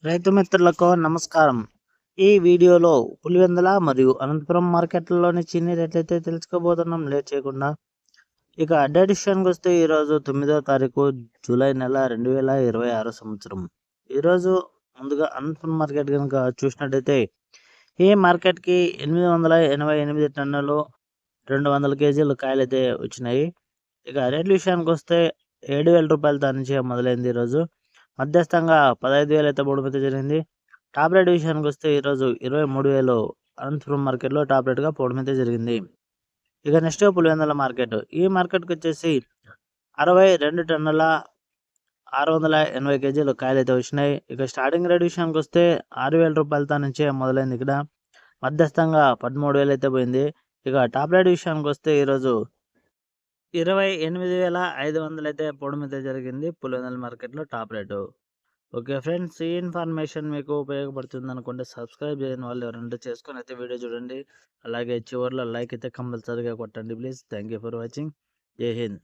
రైతు మిత్రులకు నమస్కారం. ఈ వీడియోలో పులివెందుల మరియు అనంతపురం మార్కెట్లలోని చీనీ రేట్లు అయితే తెలుసుకోబోతున్నాం. లేట్ చేయకుండా ఇక డేట్ విషయానికి వస్తే ఈరోజు 9వ తారీఖు జూలై నెల 2026 సంవత్సరం. ఈరోజు ముందుగా అనంతపురం మార్కెట్ కనుక చూసినట్టయితే ఈ మార్కెట్కి 888 టన్నులు 200 కేజీలు కాయలు అయితే వచ్చినాయి. ఇక రేట్ల విషయానికి వస్తే 7,000 రూపాయలతో నుంచి మొదలైంది. ఈరోజు మధ్యస్థంగా 15,000 అయితే పోవడం అయితే జరిగింది. టాప్ రేట్ విషయానికి వస్తే ఈరోజు 23,000 అనంతపురం మార్కెట్లో టాప్ రేట్గా పోవడం అయితే జరిగింది. ఇక నెక్స్ట్ పులివెందుల మార్కెట్. ఈ మార్కెట్కి వచ్చేసి 62 టన్నుల 680 కేజీలు కాయలు అయితే వచ్చినాయి. ఇక స్టార్టింగ్ రేట్ విషయానికి వస్తే 6,000 రూపాయలతో నుంచే మొదలైంది. ఇక్కడ మధ్యస్థంగా 13,000 అయితే పోయింది. ఇక టాప్ రేట్ విషయానికి వస్తే ఈరోజు 28,500 అయితే పోవడం అయితే జరిగింది పులివెందుల మార్కెట్లో టాప్ రేటు. ఓకే ఫ్రెండ్స్, ఈ ఇన్ఫర్మేషన్ మీకు ఉపయోగపడుతుంది అనుకుంటే సబ్స్క్రైబ్ చేయని వాళ్ళు ఎవరంటే చేసుకొని అయితే వీడియో చూడండి. అలాగే చివరిలో లైక్ అయితే కంపల్సరీగా కొట్టండి please. Thank you for watching. జై హింద్.